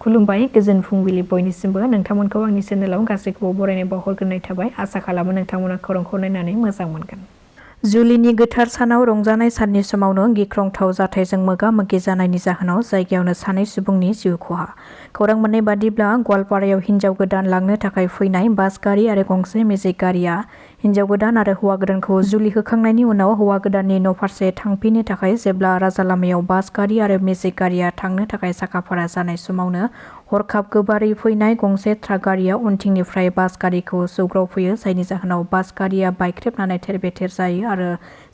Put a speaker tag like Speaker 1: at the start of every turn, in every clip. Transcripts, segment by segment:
Speaker 1: खुलुमबाय गोजोन फुंबिलि बयनिसिमबो नोंथांमोनखौ आंनि चेनेलाव गासैखौबो बरायनाय बावहरग्रोनाय थाबाय आसा खालामो नोंथांमोना खौरांखौ नायनानै मोजां मोनगोन। जुलिनि गोथार सानाव रंजानाय साननि समावनो गिख्रंथाव जाथायजों मोगा-मोगि जानायनि जाहोनाव जायगायावनो सानै सुबुंनि जिउ खहा। खौरां मोननाय बादिब्ला गवालपारायाव हिन्जाव गोदान लांनो थाखाय फैनाय बास गारि आरो गंसे मेजिक गारिया हिन्जाव गोदान आरो हौवा गोदानखौ जुलि होखांनायनि उनाव हौवा गोदाननि न'फारसे थांफिननो थाखाय जेब्ला राजालामायाव बास गारि आरो मेजिक गारिया थांनो थाखाय साखाफारा जानाय समावनो हरखाब गोबारै फैनाय गंसे ट्राक गारिया उनथिंनिफ्राय बास गारिखौ सौग्रावफैयो जायनि जाहोनाव बास गारिया बायख्रेबनानै थेर-बेथेर जायो आरो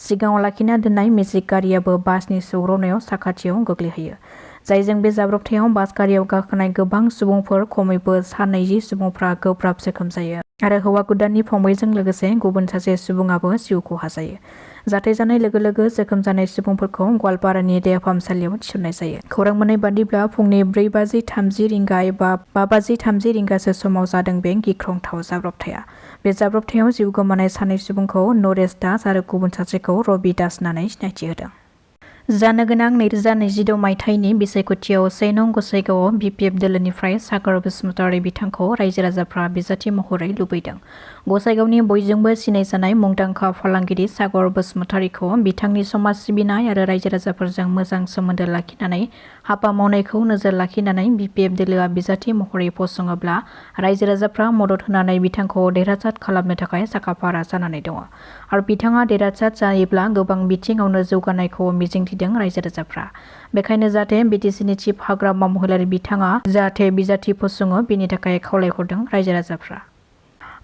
Speaker 1: सिगाङाव लाखिना दोननाय मेजिक गारियाबो बासनि सौग्रावनायाव साखाथियाव गोग्लैहैयो। जायजों बे जाब्रबथायाव बास गारियाव गाखोनाय गोबां सुबुंफोर खमैबो 90 सुबुंफ्रा गोब्राब जोखोम जायो आरो हौवा गोदाननि फंबायजों लोगोसे गुबुन सासे सुबुङाबो जिउ खहा जायो। जाथाय जानाय लोगो लोगो जोखोम जानाय सुबुंफोरखौ गवालपारानि देहा फाहामसालियाव थिसननाय जायो। खौरां मोननाय बादिब्ला फुंनि 4:30 रिंगा एबा 5:30 रिंगासो समाव जादों बे गिख्रंथाव जाब्रबथाया। बे जाब्रबथायाव जिउ गोमानाय सानै सुबुंखौ नरेश दास आरो गुबुन सासेखौ रबि दास होननानै सिनायथि होदों। जानो गोनां 2026 मायथाइनि बिसायख'थियाव 1 नं गसाइगावआव BPF दोलोनिफ्राय सागर बसुमतारी बिथांखौ रायजो राजाफ्रा बिजाथि महरै लुबैदों। गसाइगावनि बयजोंबो सिनायजानाय मुंदांखा फालांगिरि सागर बसुमतारीखौ बिथांनि समाज सिबिनाय आरो रायजो राजाफोरजों मोजां सोमोन्दो लाखिनानै हाबा मावनायखौ नोजोर लाखिनानै BPF दोलोआ बिजाथि महरै फसङोब्ला रायजो राजाफ्रा मदद होनानै बिथांखौ देरहासाद खालामनो थाखाय साखाफारा जानानै दङ आरो बिथाङा देरहासाद जायोब्ला गोबां बिथिङावनो जौगानायखौ मिजिंथिदों रायजो राजाफ्रा। बेखायनो जाहाथे BTCनि चिफ हाग्रामा महिलारि बिथाङा जाहाथे बिजाथि फसङो बेनि थाखाय खावलायहरदों रायजो राजाफ्रा।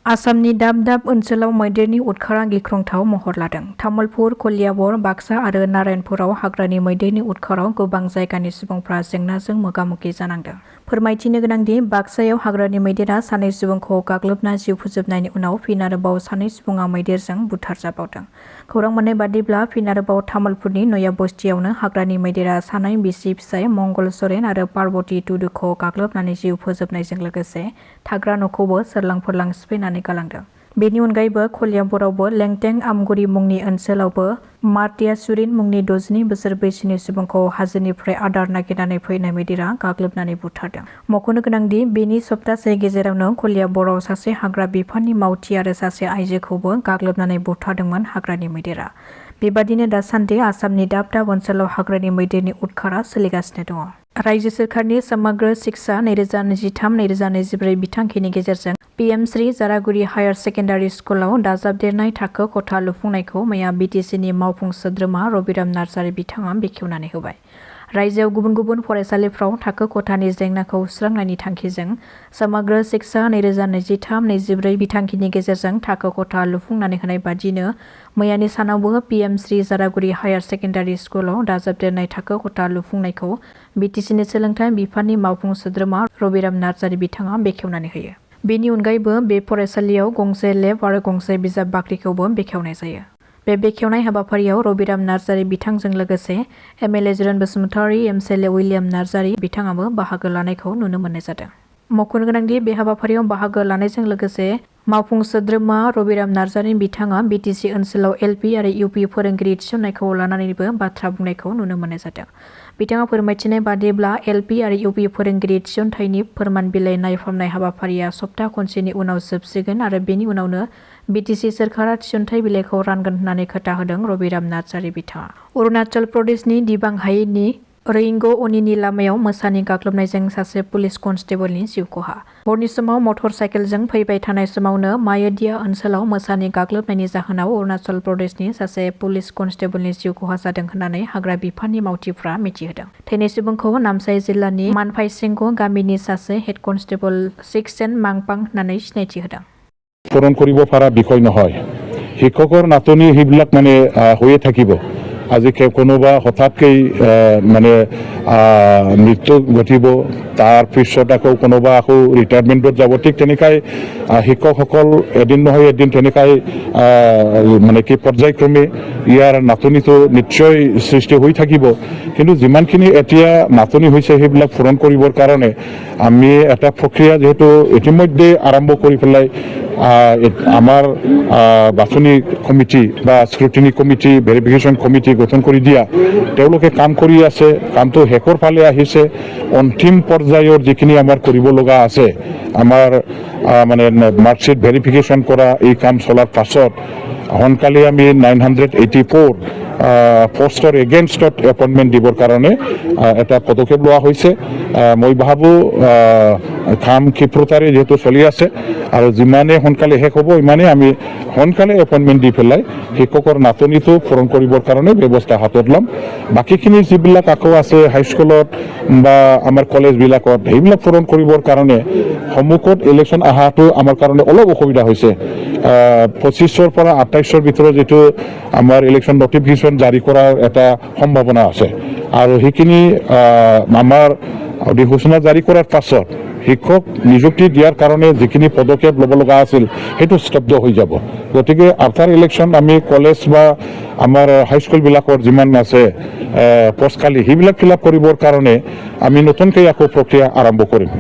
Speaker 1: आसामनि दाब दाब ओनसोलाव मैदेरनि उदखारा गिख्रंथाव महर लादों। तामुलपुर, कलियाबर, बाक्सा आरो नारायणपुराव हाग्रानि मैदेरनि उदखाराव गोबां जायगानि सुबुंफ्रा जेंनाजों मोगा-मोगि जानांदों। फोरमायथिनो गोनांदि बाक्सायाव हाग्रानि मैदेरा सानै सुबुंखौ गाग्लोबना जिउ फोजोबनायनि उनाव फिन आरोबाव सानै सुबुङा मैदेरजों बुथारजाबावदों। खौरां मोननाय बादिब्ला फिन आरोबाव तामुलपुरनि नया बस्तियावनो हाग्रानि मैदेरा सानै बिसि-फिसाय मंगल सरेन आरो पार्बती टुडुखौ गाग्लोबनानै जिउ फोजोबनायजों लोगोसे थाग्रा न'खौबो सोरलां-फोरलां सिफायनानै गालांदों। बेनि अनगायैबो कलियाबरावबो लेंटें आमगुरि मुंनि ओनसोलावबो मार्टिया सुरिन मुंनि 62 बोसोर बैसोनि सुबुंखौ हाजोनिफ्राय आदार नागिरनानै फैनाय मैदेरा गाग्लोबनानै बुथारदों। मख'नो गोनांदि बेनि सप्तासे गेजेरावनो कलियाबराव सासे हाग्रा बिफाननि मावथि आरो सासे आइजोखौबो गाग्लोबनानै बुथारदोंमोन हाग्रानि मैदेरा। बेबादिनो दासान्दि आसामनि दाब दाब ओनसोलाव हाग्रानि मैदेरनि उदखारा सोलिगासिनो दङ। रायजो सोरखारनि समग्र शिक्षा 2023-2024 बिथांखिनि गेजेरजों PM श्री जारागुरि हायार सेकेन्डारि स्कुलाव दाजाबदेरनाय थाखो खथा लुफुंनायखौ मैया BTCनि मावफुं सोद्रोमा रबिराम नार्जारी बिथाङा बेखेवनानै होबाय। रायजोआव गुबुन गुबुन फरायसालिफ्राव थाखो खथानि जेंनाखौ सुस्रांनायनि थांखिजों समग्र शिक्षा 2023-2024 बिथांखिनि गेजेरजों थाखो खथा लुफुंनानै होनाय बादिनो मैयानि सानावबो PM श्री जारागुरि हायार सेकेन्डारि स्कुलाव दाजाबदेरनाय थाखो खथा लुफुंनायखौ BTCनि सोलोंथाइ बिफाननि मावफुं सोद्रोमा रबिराम नार्जारी बिथाङा बेखेवनानै होयो। बेनि अनगायैबो बे फरायसालियाव गंसे लेब आरो गंसे बिजाब बाख्रिखौबो बेखेवनाय जायो। बे बेखेवनाय हाबाफारियाव रबिराम नार्जारी बिथांजों लोगोसे MLA Jiron Basumatary, MCLA William Narzary बिथाङाबो बाहागो लानायखौ नुनो मोननाय जादों। मख'नो गोनांदि बे हाबाफारियाव बाहागो लानायजों लोगोसे मावफुं सोद्रोमा रबिराम नार्जारी बिथाङा BTC ओनसोलाव LP आरो UP फोरोंगिरि थिसननायखौ लानानैबो बाथ्रा बुंनायखौ नुनो मोननाय जादों। बिथाङा फोरमायथिनाय बादिब्ला LP आरो UP फोरोंगिरि थिसनथायनि फोरमान बिलाइ नायफामनाय हाबाफारिया सप्ता खनसेनि उनाव जोबसिगोन आरो बेनि उनावनो BTC सोरखारा थिसनथाइ बिलाइखौ रानगोन होननानै खोथा होदों रबिराम नार्जारी बिथाङा। अरुणाचल प्रदेशनि दिबां हायेननि रयिंग-अनिनि लामायाव मोसानि गाग्लोबनायजों सासे पुलिस कनस्टेबलनि जिउ खहा। हरनि समाव मटर साइकेलजों फैबाय थानाय समावनो मायोदिया ओनसोलाव मोसानि गाग्लोबनायनि जाहोनाव अरुणाचल प्रदेशनि सासे पुलिस कनस्टेबलनि जिउ खहा जादों होननानै हाग्रा बिफाननि मावथिफ्रा मिथिहोदों। थैनाय सुबुंखौ नामसाइ जिल्लानि मानफाइसिंग गामिनि सासे हेड कनस्टेबल सिक्सेन मांपां होननानै सिनायथि होदों।
Speaker 2: পূৰণ কৰিব পৰা বিষয় নহয়। শিক্ষকৰ নাটনি সেইবিলাক মানে হৈয়ে থাকিব। আজি কোনোবা হঠাৎকৈ মানে মৃত্যু ঘটিব, তাৰ পিছত আকৌ কোনোবা আকৌ ৰিটায়াৰমেণ্টত যাব। ঠিক তেনেকাই শিক্ষকসকল এদিন নহয় এদিন তেনেকাই মানে কি পৰ্যায়ক্ৰমে ইয়াৰ নাটনিটো নিশ্চয় সৃষ্টি হৈ থাকিব। কিন্তু যিমানখিনি এতিয়া নাটনি হৈছে সেইবিলাক পূৰণ কৰিবৰ কাৰণে আমি এটা প্ৰক্ৰিয়া যিহেতু ইতিমধ্যে আৰম্ভ কৰি পেলাই আমাৰ বাছনি কমিটি বা স্ক্ৰুটিনি কমিটি, ভেৰিফিকেশ্যন কমিটি গঠন কৰি দিয়া তেওঁলোকে কাম কৰি আছে কামটো শেষৰ ফালে আহিছে অন্তিম পৰ্যায়ৰ যিখিনি আমাৰ কৰিব লগা আছে আমাৰ মানে মাৰ্কশ্বিট ভেৰিফিকেশ্যন কৰা এই কাম চলাৰ পাছত সোনকালে আমি 984 পোষ্টৰ এগেইনষ্টত এপইণ্টমেণ্ট দিবৰ কাৰণে এটা পদক্ষেপ লোৱা হৈছে মই ভাবোঁ কাম ক্ষিপ্ৰতাৰে যিহেতু চলি আছে আৰু যিমানে সোনকালে শেষ হ'ব ইমানে আমি সোনকালে এপইণ্টমেণ্ট দি পেলাই শিক্ষকৰ নাটনিটো পূৰণ কৰিবৰ কাৰণে ব্যৱস্থা হাতত ল'ম বাকীখিনি যিবিলাক আকৌ আছে হাইস্কুলত বা আমাৰ কলেজবিলাকত সেইবিলাক পূৰণ কৰিবৰ কাৰণে সন্মুখত ইলেকশ্যন অহাটো আমাৰ কাৰণে অলপ অসুবিধা হৈছে 25ৰ পৰা 28ৰ ভিতৰত যিটো আমাৰ ইলেকশ্যন নটিফিকেশ্যন জাৰি কৰাৰ এটা সম্ভাৱনা আছে আৰু সেইখিনি আমাৰ অধিসূচনা জাৰি কৰাৰ পাছত শিক্ষক নিযুক্তি দিয়াৰ কাৰণে যিখিনি পদক্ষেপ ল'ব লগা আছিল সেইটো স্তব্ধ হৈ যাব গতিকে আফটাৰ ইলেকশ্যন আমি কলেজ বা আমাৰ হাইস্কুলবিলাকৰ যিমান আছে পোষ্ট খালী সেইবিলাক ফিল আপ কৰিবৰ কাৰণে আমি নতুনকৈ আকৌ প্ৰক্ৰিয়া আৰম্ভ কৰিম